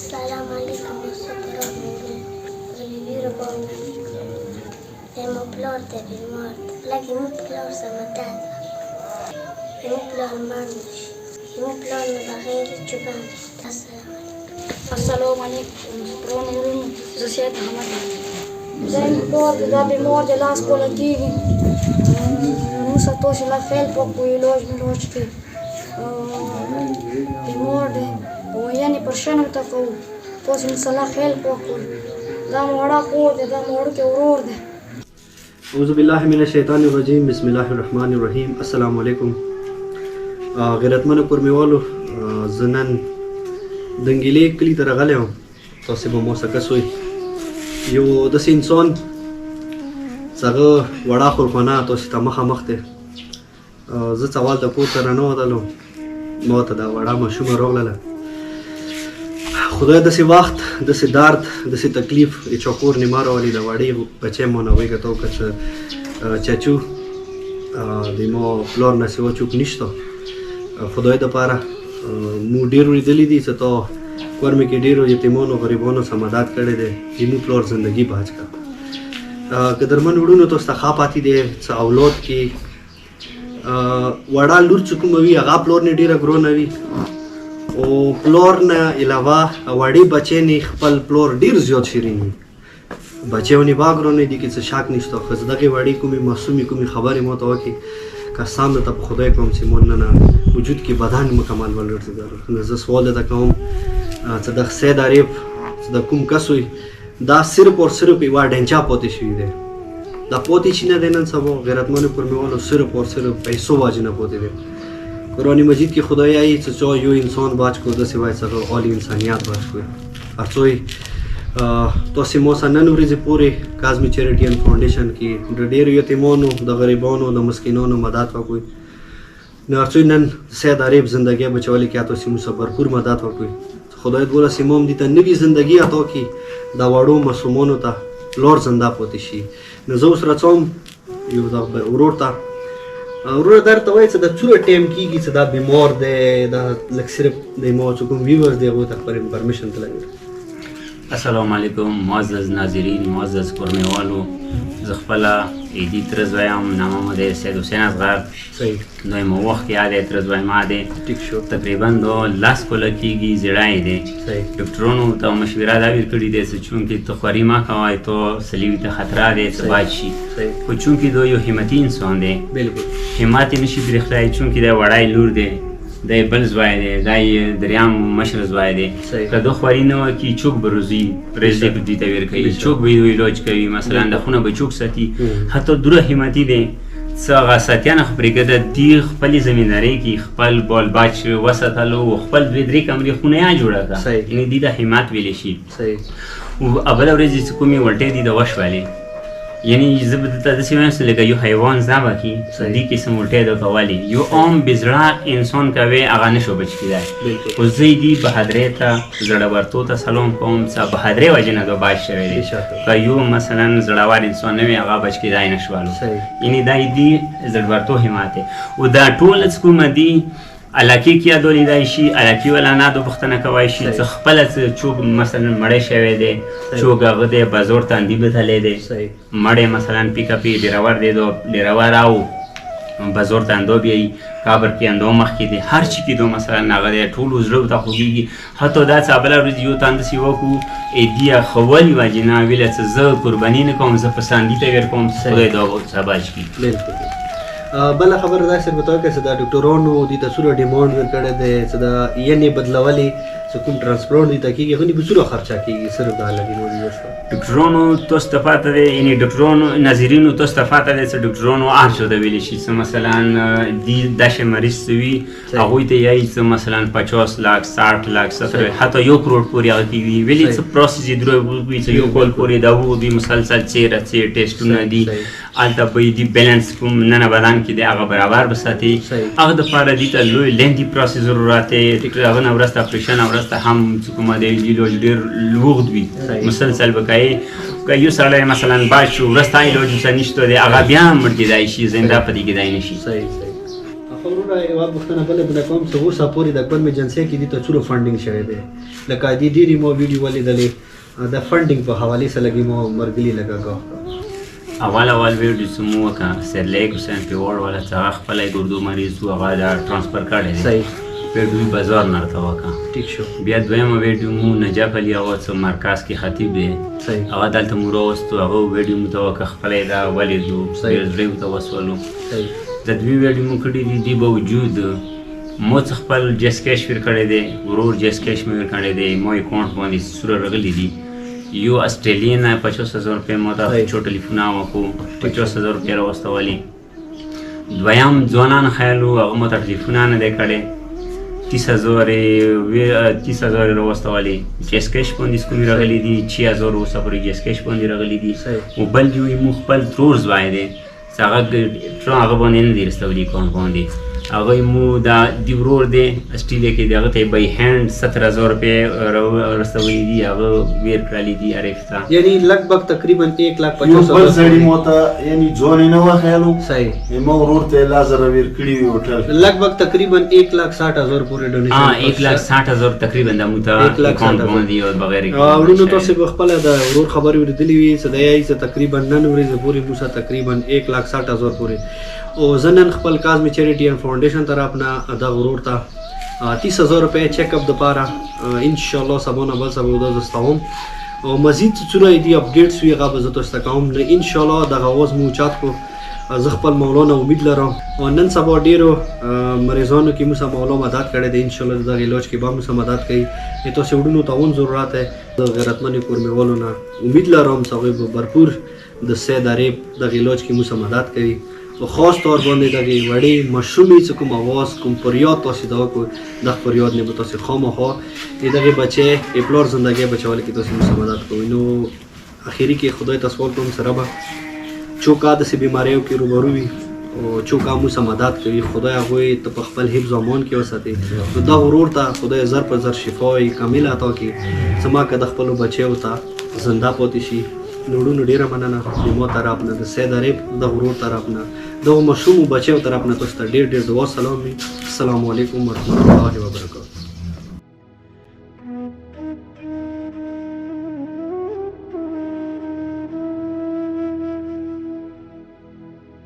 السلام عليكم ورحمة الله وبركاته. Mă plor de pe moarte, lagi nu plor să mă dată, nu plor manduși, nu plor la gheiri ciubani. Assalamu alaikum, pronul Zosiet Hamad. Zai plor de pe moarte la scolătivi, nu să toți la fel pocui loși miloști. Pe moarte, o iani perșanul tăcău, toți nu să la fel pocui. Da mora curde, da mor ke urorde. أعوذ بالله من الشیطان الرجیم بسم الله الرحمن الرحیم السلام علیکم غیرتمنو کورمیوالو زنن دنګیلې کلی ته راغلی وم تاسې به موسکه سوئ یو داسې انسان چې هغه وړه خلخانه تاسې ته مخامخ دی زه سوال د کور ته رانوتلم ما ته دا وړه ماشومه راغلله خدای داسې وخت داسې درد داسې تکلیف هېچا کور نه ما راولي د وړې بچی ما نه ویږه وکړه چې چاچو د ما پلار نه سوا څوک نشته خدای دپاره مو ډېرو لیدلي دي چې تا کور مې کې ډېرو یتیمانو غریبانو سره مدد کړی دی زموږ پلار زندګي باج کړه قدرمن وروڼو تاسو ته ښه پاتې دی چې اولاد کې وړه لور چې کومه وي هغه پلار نه ډېره ګرانه وي او پلور نه علاوه وړي بچی نه خپل پلور ډیر زیات شیرین وي بچیونه باګرونه دي کې څه شک نشته خو دغه وړي کومي معصومي کومي خبره مو ته وکي قسم ته خدای کوم چې مون نه وجود کې بدن مکمل ولرته زه سوال ده کوم چې د سید عرب د کوم کسوي دا صرف اور صرف یو ډنچا پوتې شوی دی دا پوتې چې نه دینن سبا غیرتمن کورمیوالو صرف اور صرف پیسو واجنه پوتې دی قرآن مجید کی خدای آئی چو یو انسان باج کو دسی وای سره عالی انسانیت باج کو ارچوی تو سیموسا نن ورځې پورې کازمی چیریټي ان فاونډیشن کې د ډېرو یتیمانو د غریبانو د مسکینانو مدد وکوي نو ارچوی نن سید عرب زندگی بچولی کې تاسو موږ بھرپور مدد وکوي خدای دې سیموم دي ته نوی زندگی عطا کی دا وړو مسومانو ته لور زنده پاتې شي نو زه اوس راځم یو دا ورور ته ورور درته وایي چې د څومره ټایم کېږي چې دا بیمار دی دا لږ صرف د ما چې کوم ویورز دی هغوی ته خپل انفارمیشن تلوي السلام علیکم معزز ناظرین معزز کورمیوالو زه خپله عیدي تره زویم نامه مو دی سید حسین اصغر دویمه وخت کې یاد تره زویما دی تقریبا دو لاس کله کېږي زیړی دی ډاکټرانو ته مشوره دا ویل کړي دی چې چونکې ته خواري مه کوئ تو سلیوي ته خطره دی چې باج شي خو چونکې دو یو همتي انسان دی همت یې نشي برېښتلی چونکې دی وړی لور دی دا بل زوی دی دا یې دریم مشر زوی دی که دا خواري نه وکړي چوک به روزي پرېږدي به دوی ته ورکوي چوک به یې علاج کوي مثلا د خونه به چوک ساتي حتی دوره همتي دی څه هغه ساتیانه خو پرېږده دي خپلې زمیندارۍ کې خپل بال باج وساتلو او خپل دوې درې کمرې خونه یې جوړه کړه یعنې دې ته همت ویلی شي او بله ورځ چې کومې ولټۍ دي د وشولې یعنی زه به درته داسې وایم چې لکه یو حیوان ذبح کړي دې قسم ولټۍ درته ولي یو عام بېزړه انسان کوې هغه نه شو بچ کېدی خو زه یې دې بهادرۍ ته زړهورتو ته سلام کوم چې بهادرۍ وجې نه دا باج شوی دی که یو مثلا زړور انسان نه وي هغه بچ کېدی نه شولو یعنې دا یې دې زړهورتو همت دی او دا ټول چې کومه دي علاقې کې یادو لیدای شي علاقې والا نه د پوښتنه کوی شي چې خپله څوک مثلا مړی شوی دی څوک هغه دی بازور تاندي بتلی دی مړی مثلا پیکاپ یې ډېرور دی ډېرور او بازور تاندو بیایي کابر کې اندو مخکې دی هر چي کې دو مثلا هغه دی ټولو زړه ورته خوږېږي حتی دا چې بله ورځ یو تن داسې وکړو ایدي ښولي وجې نه ویله چې زه قرباني نه کوم زه په ساندي ته ورکوم خدای دا سبا کړي بله خبره دا صرف ته وکړه چې دا ډاکټرانو دې ته څومره ډیمانډ ورکړی دی چې دا یعنې بدلولې چې کوم ټرانسپلانټ دې ته کېږي هغه نه به څومره خرچه کېږي صرف دا لګي نو ډاکټرانو تاسو ته پاته دی یعنې ډاکټرانو ناظرینو تاسو ته پاته دی چې ډاکټرانو هر څه ته ویلی شي چې مثلا داسې مریض څه وي هغوی ته یایي چې مثلا 50 لاک 60 لاک 70 حتی 1 کروڑ پورې هغه کېږي ویلې چې پروسس یې دروي وي چې 1 کال پورې دا وي مسلسل څېره ټیسټونه دي هلته به یې دي بیلنس کوم ننه بدن کې دی هغه برابر بساتي هغه دپاره دې ته لوی لینډي پروسس ضرورت دی هغه نه وروسته اپریشن نه وروسته هم چې کومه دی علاج ډېر اوږد وي مسلسل به کوې که یو سړی مثلا باج شو وروسته علاج ورسره نشته دی هغه بیا هم مړ کېدای شي زنده پاتې کېدای نه شي ورور یوه پوښتنه بله بله کوم چې اوسه پورې د اکبر میجنسۍ کې دي ته څومره فنډینګ شوی دی لکه دې ډېرې مو ویډیو ولیدلې د فنډینګ په حوالې سره لږې مو مرګلي لږه ګاه اول ویډیو چې مو وکړه سرلیک حسین پیوړ والا چې هغه خپله یې اردو مریض و هغه دا ټرانسفر کړی دی صحیح ویډیو بازار نه راته وکړه ټیک شو بیا دویمه ویډیو مو نجف علي هغه څه مرکز کې خطیب دی صحیح هغه دلته مو راوستو هغه ویډیو مو ته وکړه خپله یې دا ولیدو صحیح. زړه ورته وسولو صحیح د دوی ویډیو مو کړي دي دې باوجود مو څه خپل جسکیش ور کړی دی ورور جسکیش مې ور کړی دی مو اکاؤنټ باندې سوره راغلي دي یو استرالین 50,000 روپۍ مو ته صحیح. چھوټه ټلیفونه وکړو 50,000 روپۍ راوستولې دویم ځوانان خیالو هغه مو ته ټلیفونه نه دی کړی 30,000 راوستولې جسکیش باندې کومې راغلي دي 6,000 اوسه پورې جسکیش باندې راغلي دي صحیح. او بل یو مو خپل ترور ځوای دی چې هغه هغه باندې نه دی رسولي اکاؤنټ باندې هغه مو دا دی ورور دی اسټریلیا کې دی هغه ته بای هینډ 17,000 روپۍ رسولي دي هغه ویر کړلي دي عارف ته یعنی لګبګ تقریبا 1,50,000 یو بل سړي مو ته یعنی ځواني نه وخیالو صحیح ما ورور ته لازر ویر کړی وي هوټل لګبګ تقریبا 1,60,000 پورې ډونیشن 1,60,000 تقریبا د مو ته 1,60,000 اکاؤنټ باندې او بغیر ورونو تاسو به خپل د ورور خبرې ورېدلې وي چې د یې تقریبا نن ورځې پورې موږ تقریبا 1,60,000 پورې او زنن خپل کازمی چیریټي اینڈ فاونډیشن طرف نه د ورور ته 30,000 روپۍ چیک اپ د پاره ان شاء الله سبونه بل سبو د زستوم او مزید څوره دی اپډیټس وی غو زه تاسو ته کوم ان شاء الله د غوز مو چات کو زه خپل مولانا امید لرم او نن سبا ډیرو مریضانو کې موږ مولا مدد کړي دي ان شاء الله د علاج کې به موږ مدد کوي ته سوډونو تعاون ضرورت ہے د غیرتمن کورمیوالو نه امید لرم چې به भरपूर د سید عرب د علاج کې موږ مدد کوي او خاص طور باندې د وړي مشرومي چې کوم आवाज کوم پریاد تاسو دا کو د پریاد نه به تاسو خامخا دغه بچي خپلور ژوندۍ بچول کې تاسو موږ مدد کوي نو اخیری کې خدای تاسو کوم سره به چوکا د سي بیماریو کې روبرو وي او چوکا موږ مدد کوي خدای هغه ته په خپل حفظ او امان کې وساتي نو دا ورور ته خدای زر په زر شفای کامل عطا کړي سما که د خپل بچو ته زنده پاتې شي نوړو ډیره مننه د مو طرف نه د سید عرب د ورور طرف نه د مشوم بچو طرف نه تاسو ته ډیر ډیر دعا سلام السلام علیکم ورحمت الله وبرکاته